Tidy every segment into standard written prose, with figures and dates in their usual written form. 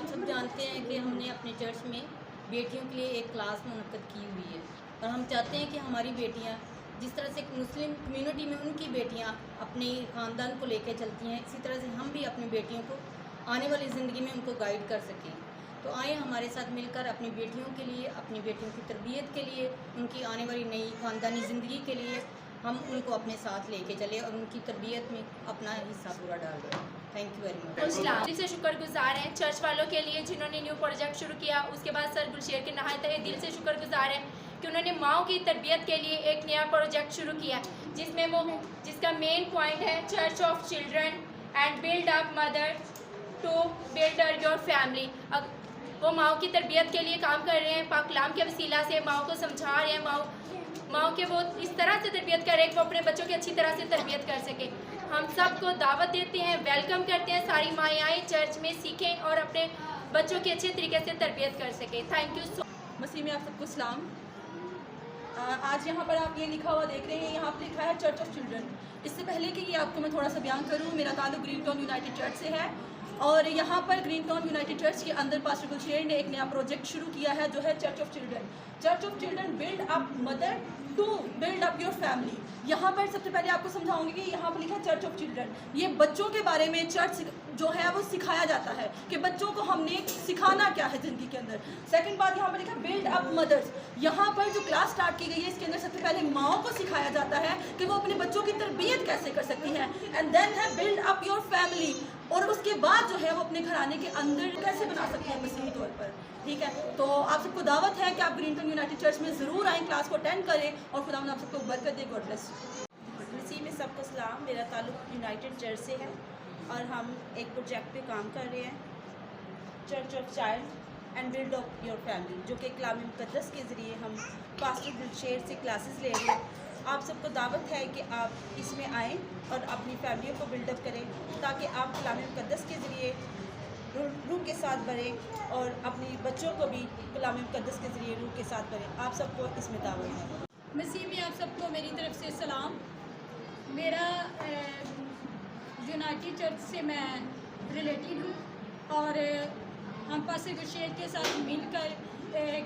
آپ سب جانتے ہیں کہ ہم نے اپنے چرچ میں بیٹیوں کے لیے ایک کلاس منعقد کی ہوئی ہے، اور ہم چاہتے ہیں کہ ہماری بیٹیاں جس طرح سے مسلم کمیونٹی میں ان کی بیٹیاں اپنے خاندان کو لے کے چلتی ہیں، اسی طرح سے ہم بھی اپنی بیٹیوں کو آنے والی زندگی میں ان کو گائیڈ کر سکیں۔ تو آئیں ہمارے ساتھ مل کر اپنی بیٹیوں کے لیے، اپنی بیٹیوں کی تربیت کے لیے، ان کی آنے والی نئی خاندانی زندگی کے لیے ہم ان کو اپنے ساتھ لے کے چلیں اور ان کی تربیت میں اپنا حصہ پورا ڈال دیں۔ Thank you very much. دل سے شکر گزار ہیں چرچ والوں کے لیے جنہوں نے نیو پروجیکٹ شروع کیا، اس کے بعد سر گلشیر کے نہایت دل سے شکر گزار ہیں کہ انہوں نے ماؤں کی تربیت کے لیے ایک نیا پروجیکٹ شروع کیا، جس کا مین پوائنٹ ہے church of children and build up mother to build your family. وہ ماؤں کی تربیت کے لیے کام کر رہے ہیں، پاک کلام کے وسیلہ سے ماؤں کو سمجھا رہے ہیں، ماؤں کے وہ اس طرح سے تربیت کر رہے ہیں کہ وہ اپنے بچوں کی اچھی طرح سے تربیت کر سکیں۔ ہم سب کو دعوت دیتے ہیں، ویلکم کرتے ہیں، ساری مائیں آئیں چرچ میں سیکھیں اور اپنے بچوں کی اچھے طریقے سے تربیت کر سکیں۔ تھینک یو سو مسیح میں آپ سب کو سلام۔ آج یہاں پر آپ یہ لکھا ہوا دیکھ رہے ہیں، یہاں پر لکھا ہے چرچ آف چلڈرن۔ اس سے پہلے کہ یہ آپ کو میں تھوڑا سا بیان کروں، میرا تعلق گرین ٹاؤن یونائٹڈ چرچ سے ہے، اور یہاں پر گرین ٹاؤن یونائٹڈ چرچ کے اندر پاسٹر گلشیر نے ایک نیا پروجیکٹ شروع کیا ہے جو ہے church of children. Church of children build up mother to build up your family. یہاں پر سب سے پہلے آپ کو سمجھاؤں گی کہ یہاں پر لکھا ہے چرچ آف چلڈرن، یہ بچوں کے بارے میں چرچ جو ہے وہ سکھایا جاتا ہے کہ بچوں کو ہم نے سکھانا کیا ہے زندگی کے اندر۔ سیکنڈ بات یہاں پر لکھا ہے بلڈ اپ مدرس۔ یہاں پر جو کلاس سٹارٹ کی گئی ہے اس کے اندر سب سے پہلے ماؤں کو سکھایا جاتا ہے کہ وہ اپنے بچوں کی تربیت کیسے کر سکتی ہیں، اینڈ دین ہے بلڈ اپ یور فیملی، اور اس کے بعد جو ہے وہ اپنے گھرانے کے اندر کیسے بنا سکتے ہیں مسلم طور پر۔ ٹھیک ہے، تو آپ سب کو دعوت ہے کہ آپ گرین ٹاؤن یونائٹڈ چرچ میں ضرور آئیں، کلاس کو اٹینڈ کریں، اور خدا آپ سب کو برکت دے۔ God bless you. مسیح میں سب کو سلام۔ میرا تعلق یونائٹڈ چرچ سے ہے اور ہم ایک پروجیکٹ پہ کام کر رہے ہیں، church of child and build up your family, جو کہ کلام مقدس کے ذریعے ہم پاسٹر گلشیر سے کلاسز لے رہے ہیں۔ آپ سب کو دعوت ہے کہ آپ اس میں آئیں اور اپنی فیملیوں کو بلڈ اپ کریں، تاکہ آپ کلام مقدس کے ذریعے روح کے ساتھ بڑھیں اور اپنی بچوں کو بھی کلام مقدس کے ذریعے روح کے ساتھ بڑھیں۔ آپ سب کو اس میں دعوت ہے۔ مسیح میں آپ سب کو میری طرف سے سلام۔ میرا یونائٹڈ چرچ سے میں ریلیٹڈ ہوں، اور ہم پاسٹر گلشیر کے ساتھ مل کر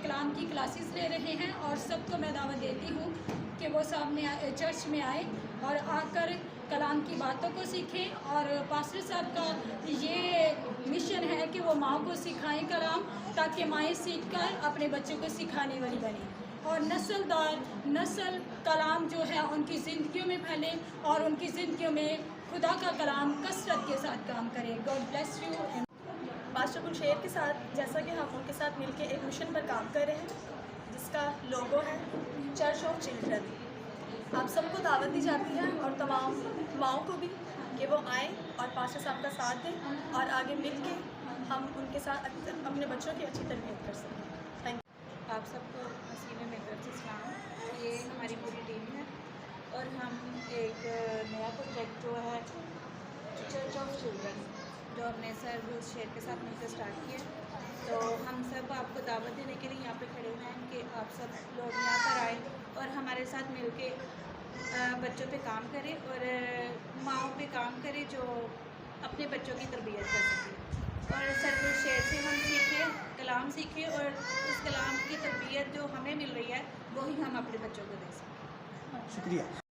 کلام کی کلاسز لے رہے ہیں، اور سب کو میں دعوت دیتی ہوں کہ وہ سامنے چرچ میں آئیں اور آ کر کلام کی باتوں کو سیکھیں، اور پاسٹر صاحب کا یہ مشن ہے کہ وہ ماں کو سکھائیں کلام، تاکہ مائیں سیکھ کر اپنے بچوں کو سکھانے والی بنیں، اور نسل در نسل کلام جو ہے ان کی زندگیوں میں پھیلے، اور ان کی زندگیوں میں خدا کا کلام کثرت کے ساتھ کام کرے۔ God bless you. پاسٹر گلشیر کے ساتھ جیسا کہ ہم ان کے ساتھ مل کے ایک مشن پر کام کر رہے ہیں جس کا لوگو ہے چرچ آف چلڈرن۔ آپ سب کو دعوت دی جاتی ہے، اور تمام ماؤں کو بھی، کہ وہ آئیں اور پاسٹر صاحب کا ساتھ دیں، اور آگے مل کے ہم ان کے ساتھ اپنے بچوں کی اچھی تربیت کر سکیں۔ Thank you. آپ سب کو مسیح میں میری طرف سے سلام۔ یہ ہماری پوری ٹیم ہے، اور ہم ایک نیا پروجیکٹ جو ہے چرچ آف چلڈرن، جو ہم نے سر گلشیر کے ساتھ مل کر اسٹارٹ کیا، تو ہم سب آپ کو دعوت دینے کے لیے یہاں پہ کھڑے ہوئے ہیں کہ آپ سب لوگ یہاں پر آئیں اور ہمارے ساتھ مل کے بچوں پہ کام کریں، اور ماؤں پہ کام کریں جو اپنے بچوں کی تربیت کر سکیں، اور سر گلشیر سے ہم سیکھیں، کلام سیکھیں، اور اس کلام کی تربیت جو ہمیں مل رہی ہے وہی ہم اپنے بچوں کو دے سکیں۔ شکریہ۔